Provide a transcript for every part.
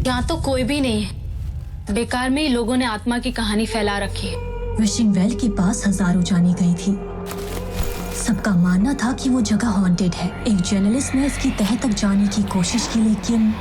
यहाँ तो कोई भी नहीं है। बेकार में ही लोगों ने आत्मा की कहानी फैला रखी है। विशिंग वेल के पास हजारों जाने गई थी। सबका मानना था कि वो जगह हॉन्टेड है। एक जर्नलिस्ट ने इसकी तह तक जाने की कोशिश की, लेकिन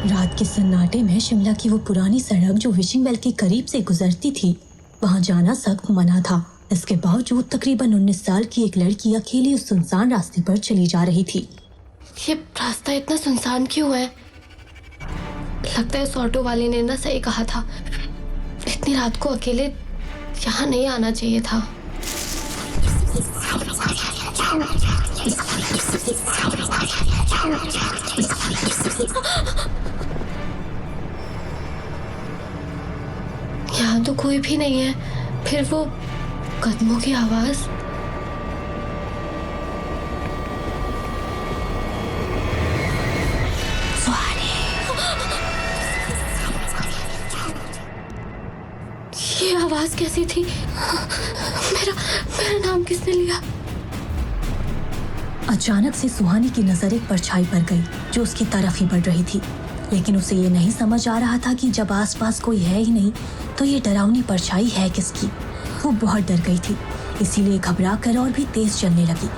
रात के सन्नाटे में शिमला की वो पुरानी सड़क जो विशिंग वेल के करीब से गुजरती थी, वहां जाना सख्त मना था। इसके बावजूद तकरीबन 19 साल की एक लड़की अकेली उस सुनसान रास्ते पर चली जा रही थी। ये रास्ता इतना सुनसान क्यों है? लगता है उस ऑटो वाले ने ना सही कहा था। इतनी रात को अकेले यहाँ नहीं आना चाहिए था। यहाँ तो कोई भी नहीं है। फिर वो कदमों की आवाज। ये आवाज कैसी थी? मेरा नाम किसने लिया? अचानक से सुहानी की नजर एक परछाई पर गई जो उसकी तरफ ही बढ़ रही थी, लेकिन उसे ये नहीं समझ आ रहा था कि जब आसपास कोई है ही नहीं तो ये डरावनी परछाई है किसकी। वो बहुत डर गई थी, इसीलिए घबरा कर और भी तेज चलने लगी।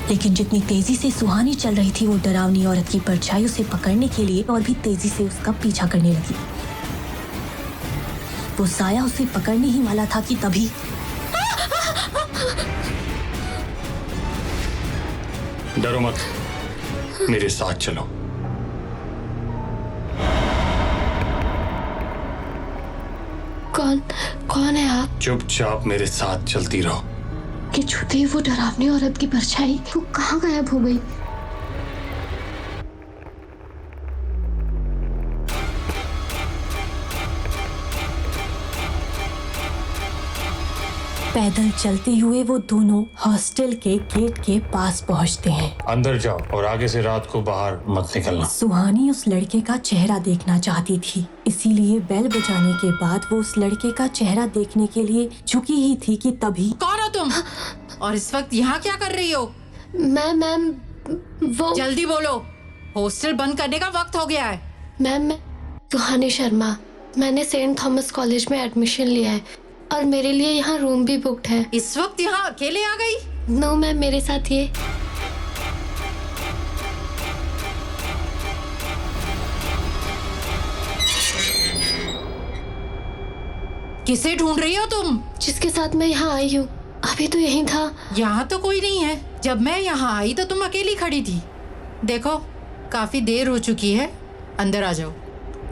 लेकिन जितनी तेजी से सुहानी चल रही थी, वो डरावनी औरत की परछाई उसे पकड़ने के लिए और भी तेजी से उसका पीछा करने लगी। वो साया उसे पकड़ने ही वाला था कि तभी डरो मत, मेरे साथ चलो। कौन है आप? चुपचाप मेरे साथ चलती रहो। कि छूते ही वो डरावनी औरत की परछाई वो कहाँ गायब हो गई? पैदल चलते हुए वो दोनों हॉस्टल के गेट के पास पहुंचते हैं। अंदर जाओ और आगे से रात को बाहर मत निकलना। सुहानी उस लड़के का चेहरा देखना चाहती थी, इसीलिए बेल बजाने के बाद वो उस लड़के का चेहरा देखने के लिए झुकी ही थी कि तभी। कौन हो तुम? और इस वक्त यहाँ क्या कर रही हो? मैम वो जल्दी बोलो, हॉस्टल बंद करने का वक्त हो गया है। मैम मैं सुहानी शर्मा। मैंने सेंट थॉमस कॉलेज में एडमिशन लिया है और मेरे लिए यहाँ रूम भी बुक्ड है। इस वक्त यहाँ अकेले आ गई? नो मैम, मेरे साथ ये। किसे ढूंढ रही हो तुम? जिसके साथ मैं यहाँ आई हूँ, अभी तो यहीं था। यहाँ तो कोई नहीं है। जब मैं यहाँ आई तो तुम अकेली खड़ी थी। देखो काफी देर हो चुकी है, अंदर आ जाओ।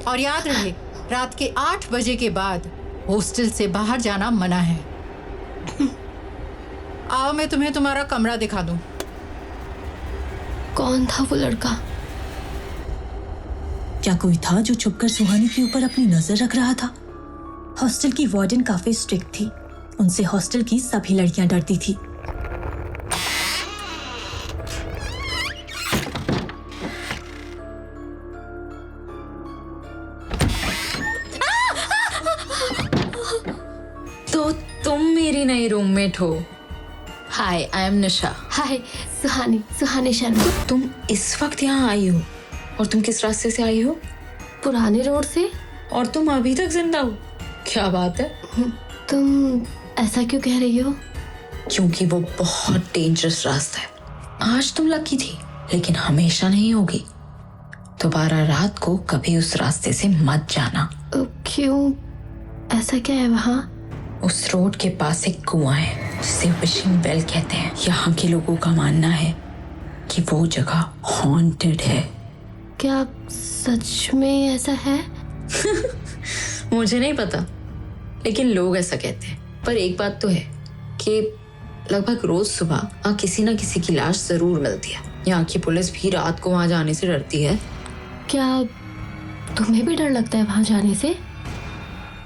और याद रहे, रात के 8 बजे के बाद हॉस्टल से बाहर जाना मना है। आओ मैं तुम्हें तुम्हारा कमरा दिखा दूं। कौन था वो लड़का? क्या कोई था जो छुपकर सुहानी के ऊपर अपनी नजर रख रहा था? हॉस्टल की वार्डन काफी स्ट्रिक्ट थी, उनसे हॉस्टल की सभी लड़कियां डरती थी। तो तुम मेरी नई रूममेट हो। हाय, आई एम निशा। हाय, सुहानी शर्मा। तुम इस वक्त यहाँ आई हो और तुम किस रास्ते से आई हो? पुराने रोड से। और तुम अभी तक जिंदा हो? क्या बात है? तुम ऐसा क्यों कह रही हो? क्योंकि वो बहुत डेंजरस रास्ता है। आज तुम लकी थी, लेकिन हमेशा नहीं होगी। दोबारा रात को कभी उस रास्ते से मत जाना। क्यों? ऐसा क्या है वहाँ? उस रोड के पास एक कुआं है जिसे विशिंग वेल कहते हैं। यहाँ के लोगों का मानना है कि वो जगह हॉन्टेड है। क्या सच में ऐसा है? मुझे नहीं पता, लेकिन लोग ऐसा कहते हैं। पर एक बात तो है कि लगभग रोज सुबह किसी न किसी की लाश जरूर मिलती है। यहाँ की पुलिस भी रात को वहां जाने से डरती है। क्या तुम्हें भी डर लगता है वहां जाने से?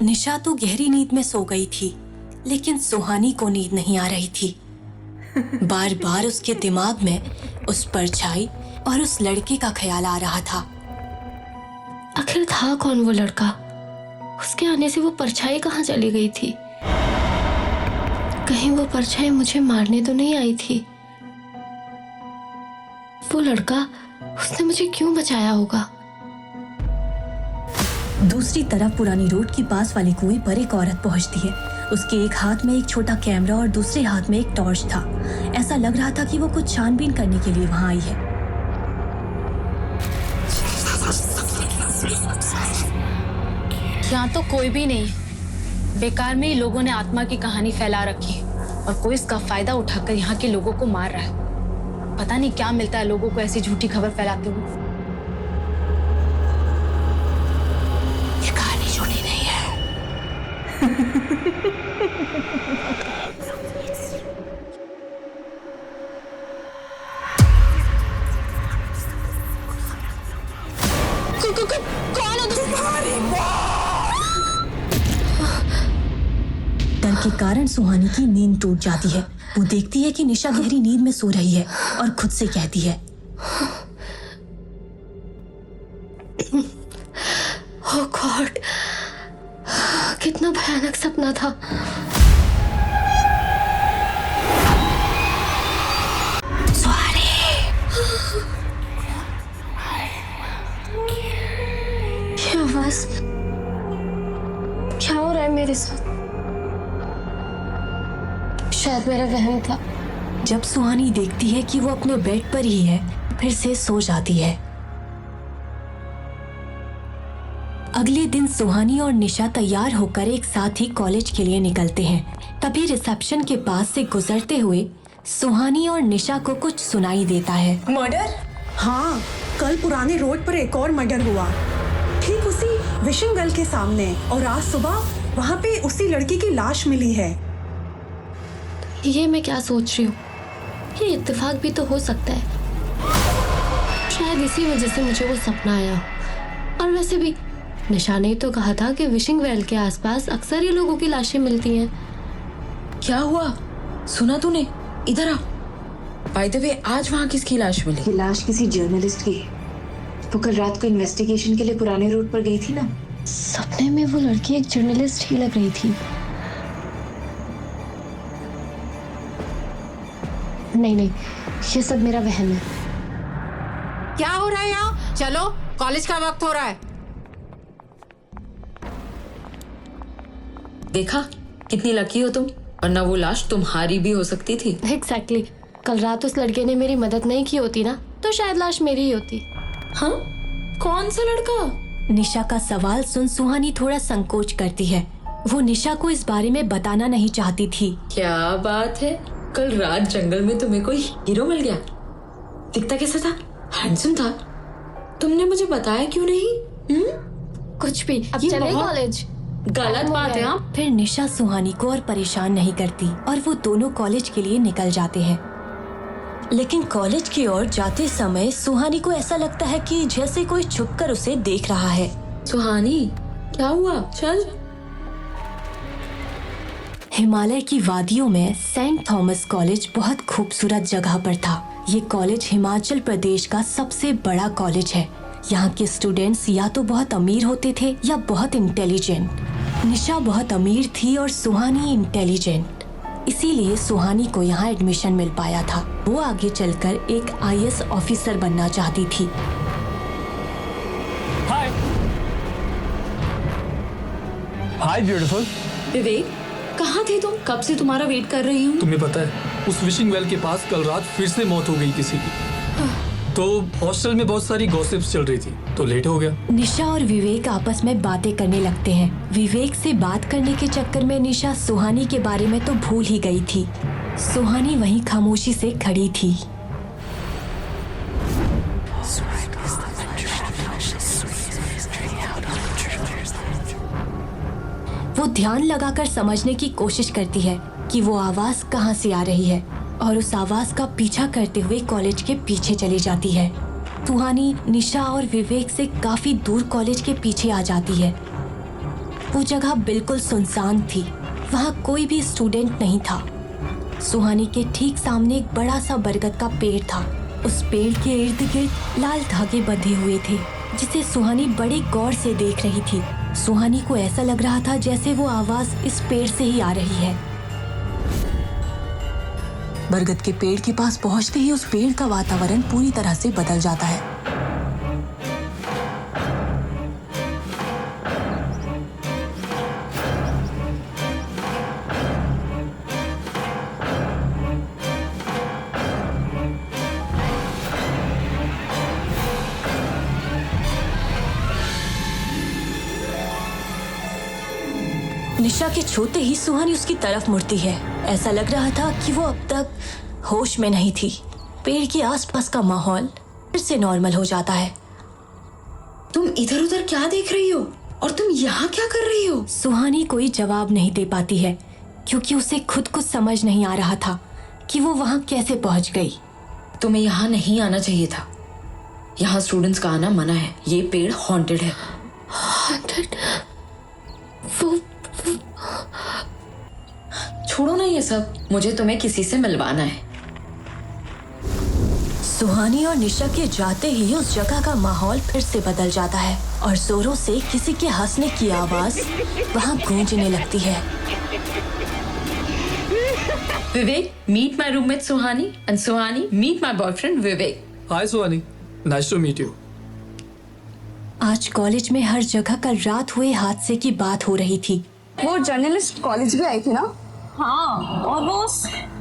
निशा तो गहरी नींद में सो गई थी, लेकिन सुहानी को नींद नहीं आ रही थी। बार बार उसके दिमाग में उस परछाई और उस लड़के का ख्याल आ रहा था। आखिर था कौन वो लड़का? उसके आने से वो परछाई कहाँ चली गई थी? कहीं वो परछाई मुझे मारने तो नहीं आई थी? वो लड़का, उसने मुझे क्यों बचाया होगा? दूसरी तरफ पुरानी रोड के पास वाले कुएं पर एक औरत पहुंचती है। उसके एक हाथ में एक छोटा कैमरा और दूसरे हाथ में एक टॉर्च था। ऐसा लग रहा था कि वो कुछ छानबीन करने के लिए वहां आई है। यहाँ तो कोई भी नहीं। बेकार में ही लोगों ने आत्मा की कहानी फैला रखी और कोई इसका फायदा उठाकर यहाँ के लोगों को मार रहा है। पता नहीं क्या मिलता है लोगों को ऐसी झूठी खबर फैलाते हुए। ये कहानी झूठी नहीं है। डर के कारण सुहानी की नींद टूट जाती है। वो देखती है कि निशा गहरी नींद में सो रही है और खुद से कहती है, ओह गॉड, कितना भयानक सपना था। ये आवाज, क्या हो रहा है मेरे साथ? शायद मेरा वहम था। जब सुहानी देखती है कि वो अपने बेड पर ही है, फिर से सो जाती है। अगले दिन सुहानी और निशा तैयार होकर एक साथ ही कॉलेज के लिए निकलते हैं। तभी रिसेप्शन के पास से गुजरते हुए सुहानी और निशा को कुछ सुनाई देता है। मर्डर? हाँ, कल पुराने रोड पर एक और मर्डर हुआ, ठीक उसी विशिंग वेल के सामने, और आज सुबह वहाँ पे उसी लड़की की लाश मिली है। ये मैं क्या सोच रही हूँ? ये इत्तेफाक भी तो हो सकता है। शायद इसी वजह से मुझे वो सपना आया हो। और वैसे भी निशा ने तो कहा था कि विशिंग वेल के आसपास अक्सर ये लोगों की लाशें मिलती हैं। क्या हुआ? सुना तूने? इधर आ। बाय द वे, आज वहाँ किसकी लाश मिली? ये लाश किसी जर्नलिस्ट की। वो कल रात को इन्वेस्टिगेशन के लिए पुराने रोड पर गई थी ना। सपने में वो लड़की एक जर्नलिस्ट ही लग रही थी। नहीं, ये सब मेरा वहम है। क्या हो रहा है यहाँ? चलो, कॉलेज का वक्त हो रहा है। देखा कितनी लकी हो तुम, वरना वो लाश तुम्हारी भी हो सकती थी। एग्जैक्टली। कल रात उस लड़के ने मेरी मदद नहीं की होती ना, तो शायद लाश मेरी ही होती। हाँ? कौन सा लड़का? निशा का सवाल सुन सुहानी थोड़ा संकोच करती है। वो निशा को इस बारे में बताना नहीं चाहती थी। क्या बात है, कल रात जंगल में तुम्हें कोई हीरो मिल गया? दिखता कैसा था? हैंडसम था। तुमने मुझे बताया क्यों नहीं? कुछ भी। अब ये चले बहुत कॉलेज। गलत बात है। आप फिर निशा सुहानी को और परेशान नहीं करती और वो दोनों कॉलेज के लिए निकल जाते हैं। लेकिन कॉलेज की ओर जाते समय सुहानी को ऐसा लगता है कि जैसे कोई छुपकर उसे देख रहा है। सुहानी, क्या हुआ? चल। हिमालय की वादियों में सेंट थॉमस कॉलेज बहुत खूबसूरत जगह पर था। ये कॉलेज हिमाचल प्रदेश का सबसे बड़ा कॉलेज है। यहाँ के स्टूडेंट्स या तो बहुत अमीर होते थे या बहुत इंटेलिजेंट। निशा बहुत अमीर थी और सुहानी इंटेलिजेंट, इसीलिए सुहानी को यहाँ एडमिशन मिल पाया था। वो आगे चलकर एक IAS ऑफिसर बनना चाहती थी। हाय ब्यूटीफुल। विवेक, कहाँ थे तुम? कब से तुम्हारा वेट कर रही हूँ। तुम्हें पता है उस विशिंग वेल के पास कल रात फिर से मौत हो गई किसी की। तो हॉस्टल में बहुत सारी गॉसिप्स चल रही थी तो लेट हो गया। निशा और विवेक आपस में बातें करने लगते हैं। विवेक से बात करने के चक्कर में निशा सुहानी के बारे में तो भूल ही गई थी। सुहानी वहीं खामोशी से खड़ी थी। वो ध्यान लगाकर समझने की कोशिश करती है कि वो आवाज कहाँ से आ रही है और उस आवाज का पीछा करते हुए कॉलेज के पीछे चली जाती है। सुहानी निशा और विवेक से काफी दूर कॉलेज के पीछे आ जाती है। वो जगह बिल्कुल सुनसान थी, वहाँ कोई भी स्टूडेंट नहीं था। सुहानी के ठीक सामने एक बड़ा सा बरगद का पेड़ था। उस पेड़ के इर्द गिर्द लाल धागे बंधे हुए थे, जिसे सुहानी बड़े गौर से देख रही थी। सुहानी को ऐसा लग रहा था जैसे वो आवाज इस पेड़ से ही आ रही है। बरगद के पेड़ के पास पहुंचते ही उस पेड़ का वातावरण पूरी तरह से बदल जाता है। निशा के छूते ही सुहानी उसकी तरफ मुड़ती है। ऐसा लग रहा था कि वो अब तक होश में नहीं थी। पेड़ के आसपास का माहौल फिर से नॉर्मल हो जाता है। तुम इधर उधर क्या देख रही हो और तुम यहाँ क्या कर रही हो? सुहानी कोई जवाब नहीं दे पाती है, क्योंकि उसे खुद कुछ समझ नहीं आ रहा था कि वो वहाँ कैसे पहुँच गई। तुम्हें यहाँ नहीं आना चाहिए था। यहाँ स्टूडेंट्स का आना मना है। ये पेड़ हॉन्टेड है। हॉन्टेड? वो छोड़ो ना ये सब, मुझे तुम्हें किसी से मिलवाना है। सुहानी और निशा के जाते ही उस जगह का माहौल फिर से बदल जाता है और जोरों से किसी के हंसने की आवाज वहाँ गूंजने लगती है। Vivek, meet my roommate Suhani, and Suhani, meet my boyfriend Vivek. Hi Suhani, nice to meet you. आज कॉलेज में हर जगह कल रात हुए हादसे की बात हो रही थी। वो जर्नलिस्ट कॉलेज भी आई थी ना? हाँ, और वो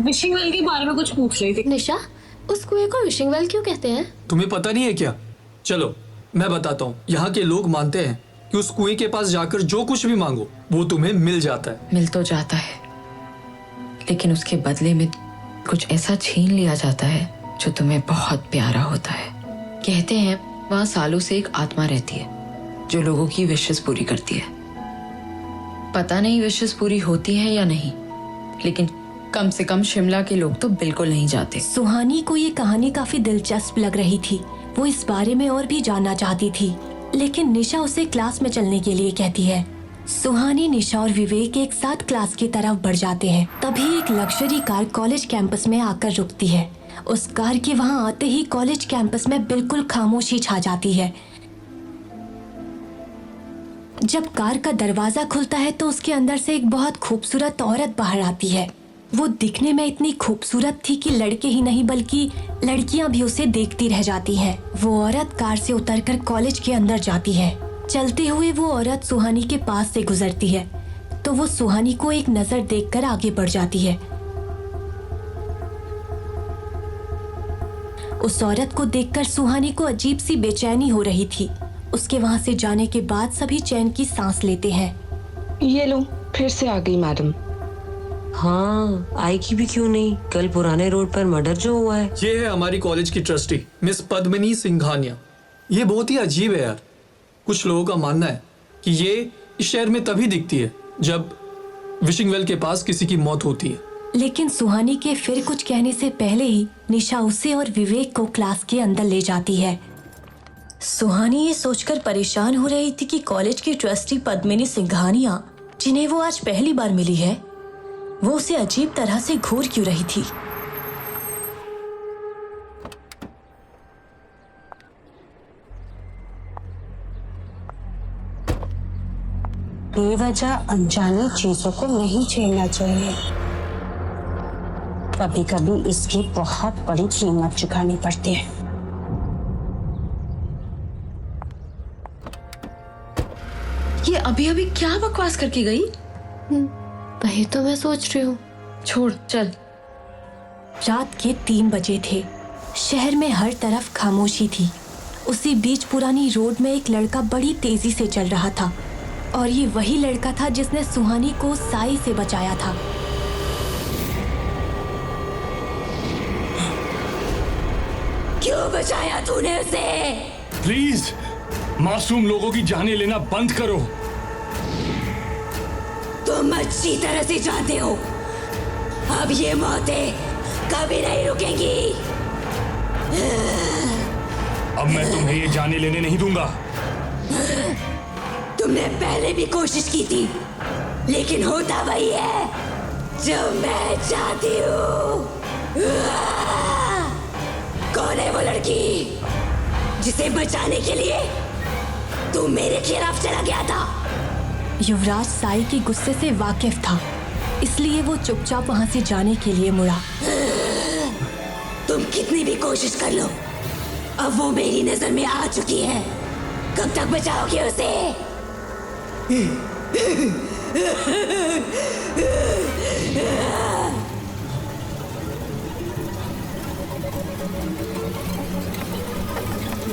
विशिंग वेल के बारे में कुछ पूछ रही थी। निशा, उस कुएं को विशिंग वेल क्यों कहते हैं? तुम्हें पता नहीं है क्या? चलो मैं बताता हूँ। यहाँ के लोग मानते हैं कि उस कुएं के पास जाकर जो कुछ भी मांगो वो तुम्हें मिल जाता है। मिल तो जाता है, लेकिन उसके बदले में कुछ ऐसा छीन लिया जाता है जो तुम्हें बहुत प्यारा होता है। कहते हैं वहाँ सालों से एक आत्मा रहती है जो लोगों की विशेस पूरी करती है। पता नहीं विशेस पूरी होती है या नहीं, लेकिन कम से कम शिमला के लोग तो बिल्कुल नहीं जाते। सुहानी को ये कहानी काफी दिलचस्प लग रही थी। वो इस बारे में और भी जानना चाहती थी, लेकिन निशा उसे क्लास में चलने के लिए कहती है। सुहानी, निशा और विवेक एक साथ क्लास की तरफ बढ़ जाते हैं। तभी एक लग्जरी कार कॉलेज कैंपस में आकर रुकती है। उस कार के वहाँ आते ही कॉलेज कैंपस में बिल्कुल खामोशी छा जाती है। जब कार का दरवाजा खुलता है तो उसके अंदर से एक बहुत खूबसूरत औरत बाहर आती है। वो दिखने में इतनी खूबसूरत थी कि लड़के ही नहीं बल्कि लड़कियां भी उसे देखती रह जाती हैं। वो औरत कार से उतरकर कॉलेज के अंदर जाती है। चलते हुए वो औरत सुहानी के पास से गुजरती है तो वो सुहानी को एक नजर देखकर आगे बढ़ जाती है। उस औरत को देखकर सुहानी को अजीब सी बेचैनी हो रही थी। उसके वहां से जाने के बाद सभी चैन की सांस लेते हैं। ये लो, फिर से आ गई मैडम। हाँ, आएगी भी क्यों नहीं? कल पुराने रोड पर मर्डर जो हुआ है। ये है हमारी कॉलेज की ट्रस्टी मिस पद्मिनी सिंघानिया। ये बहुत ही अजीब है यार। कुछ लोगों का मानना है कि ये इस शहर में तभी दिखती है जब विशिंग वेल के पास किसी की मौत होती है। लेकिन सुहानी के फिर कुछ कहने से पहले ही निशा उसे और विवेक को क्लास के अंदर ले जाती है। सुहानी ये सोचकर परेशान हो रही थी कि कॉलेज की ट्रस्टी पद्मिनी सिंघानिया, जिन्हें वो आज पहली बार मिली है, वो उसे अजीब तरह से घूर क्यों रही थी। बेवजह अनजानी चीजों को नहीं छेड़ना चाहिए। कभी कभी इसकी बहुत बड़ी कीमत चुकानी पड़ती है। ये अभी अभी क्या बकवास करके गई? वही तो मैं सोच रही हूँ। छोड़, चल। रात के 3 बजे थे। शहर में हर तरफ खामोशी थी। उसी बीच पुरानी रोड में एक लड़का बड़ी तेजी से चल रहा था और ये वही लड़का था जिसने सुहानी को साई से बचाया था। क्यों बचाया तूने उसे? प्लीज मासूम लोगों की जानें लेना बंद करो। तुम अच्छी तरह से जानते हो अब ये मौतें कभी नहीं रुकेंगी। अब मैं तुम्हें ये जाने लेने नहीं दूंगा। तुमने पहले भी कोशिश की थी, लेकिन होता वही है जो मैं चाहती हूँ। कौन है वो लड़की जिसे बचाने के लिए तू मेरे खिलाफ चला गया था? युवराज साई के गुस्से से वाकिफ था, इसलिए वो चुपचाप वहां से जाने के लिए मुड़ा। तुम कितनी भी कोशिश कर लो, अब वो मेरी नजर में आ चुकी है। कब तक बचाओगे उसे?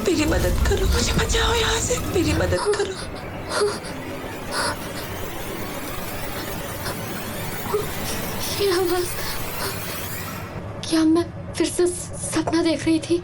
मेरी मदद करो, मुझे बचाओ यहाँ से, मेरी मदद करो। ये आवाज, क्या मैं फिर से सपना देख रही थी?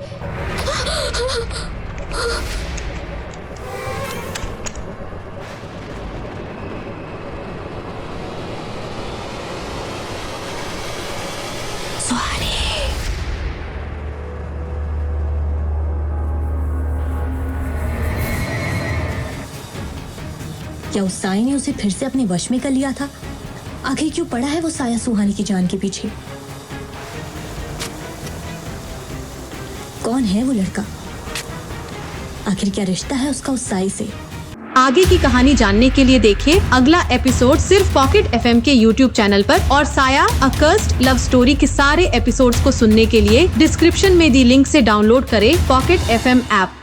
क्या उस साई ने उसे फिर से अपने वश में कर लिया था? आखिर क्यों पड़ा है वो साया सुहानी की जान के पीछे? कौन है वो लड़का? आखिर क्या रिश्ता है उसका उस साई से? आगे की कहानी जानने के लिए देखिए अगला एपिसोड सिर्फ पॉकेट FM के YouTube चैनल पर, और साया अ कर्स्ड लव स्टोरी के सारे एपिसोड्स को सुनने के लिए डिस्क्रिप्शन में दी लिंक से डाउनलोड करें पॉकेट FM ऐप।